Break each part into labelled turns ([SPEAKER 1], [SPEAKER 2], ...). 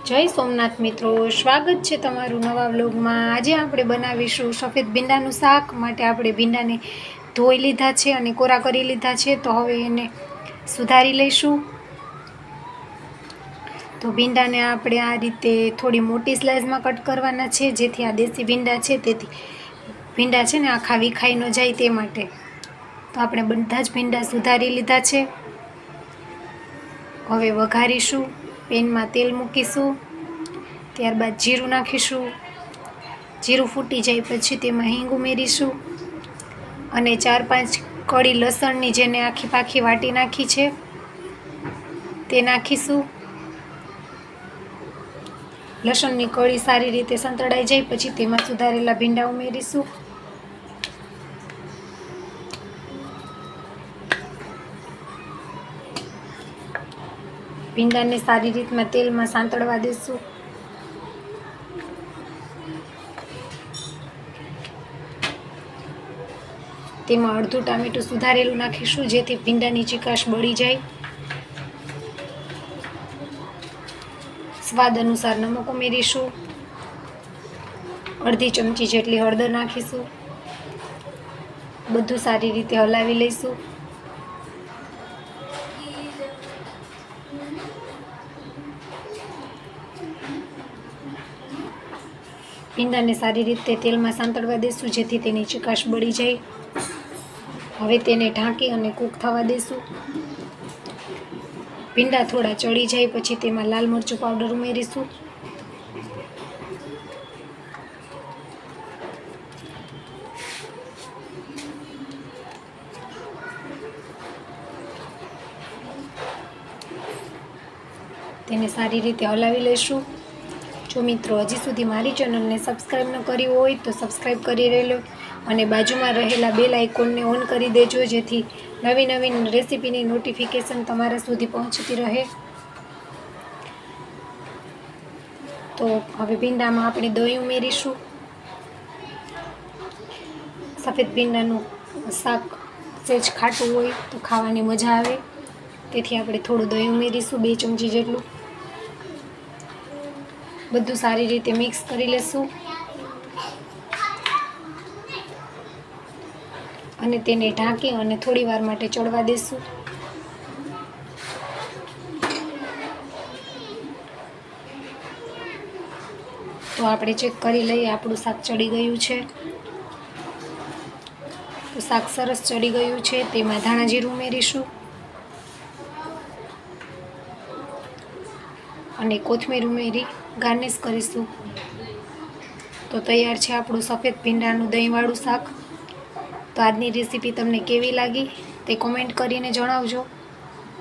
[SPEAKER 1] જય સોમનાથ મિત્રો, સ્વાગત છે તમારું નવા વ્લોગમાં। આજે આપણે બનાવીશું સફેદ ભીંડાનું શાક। માટે આપણે ભીંડાને ધોઈ લીધા છે અને કોરા કરી લીધા છે, તો હવે એને સુધારી લઈશું। તો ભીંડાને આપણે આ રીતે થોડી મોટી સ્લાઇસમાં કટ કરવાના છે, જેથી આ દેશી ભીંડા છે તેથી ભીંડા છે ને આખા વિખાઈ ન જાય તે માટે। તો આપણે બધા જ ભીંડા સુધારી લીધા છે। હવે વઘારીશું। પેનમાં તેલ મૂકીશું, ત્યારબાદ જીરું નાખીશું। જીરું ફૂટી જાય પછી તેમાં હિંગ ઉમેરીશું અને 4-5 કળી લસણની જેને આખી પાખી વાટી નાખી છે તે નાખીશું। લસણની કળી સારી રીતે સંતળાઈ જાય પછી તેમાં સુધારેલા ભીંડા ઉમેરીશું। ભીંડાને સારી રીતના તેલમાં સાંતળવા દેશું। તેમાં અડધું ટામેટું સુધારેલું નાખીશું, જેથી ભીંડાની ચીકાશ બળી જાય। સ્વાદ અનુસાર નમક ઉમેરીશું। અડધી ચમચી જેટલી હળદર નાખીશું। બધું સારી રીતે હલાવી લઈશું। ભીંડાને સારી રીતે તેલમાં સાંતળવા દેશું, જેથી તેની ચીકાશ બળી જાય। હવે તેને ઢાંકી અને કૂક થવા દેશું। ભીંડા થોડા ચડી જાય પછી તેમાં લાલ મરચું પાવડર ઉમેરીશું। તેને સારી રીતે હલાવી લઈશું। જો મિત્રો હજી સુધી મારી ચેનલને સબસ્ક્રાઈબ ન કરી હોય તો સબસ્ક્રાઈબ કરી લેજો અને બાજુમાં રહેલા બેલ આઇકોનને ઓન કરી દેજો, જેથી નવી નવી રેસીપીની નોટિફિકેશન તમારા સુધી પહોંચતી રહે। તો હવે ભીંડામાં આપણે દહીં ઉમેરીશું। સફેદ ભીંડાનું શાક સહેજ ખાટું હોય તો ખાવાની મજા આવે, તેથી આપણે થોડું દહીં ઉમેરીશું, 2 ચમચી જેટલું। બધું સારી રીતે મિક્સ કરી લેશું અને તેને ઢાંકી અને થોડી વાર માટે ચડવા દેશું। તો આપણે ચેક કરી લઈએ આપણું શાક ચડી ગયું છે। તો શાક સરસ ચડી ગયું છે। તેમાં ધાણા જીરું ઉમેરીશું અને કોથમીર ઉમેરી ગાર્નિશ કરીશું। તો તૈયાર છે આપણું સફેદ ભીંડાનું દહીંવાળું શાક। તો આજની રેસીપી તમને કેવી લાગી તે કોમેન્ટ કરીને જણાવજો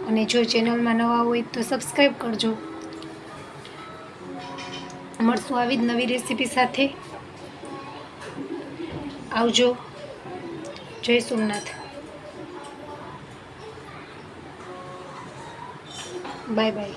[SPEAKER 1] અને જો ચેનલમાં નવા હોય તો સબસ્ક્રાઈબ કરજો। મળશું આવી જ નવી રેસીપી સાથે। આવજો। જય સોમનાથ। Bye bye.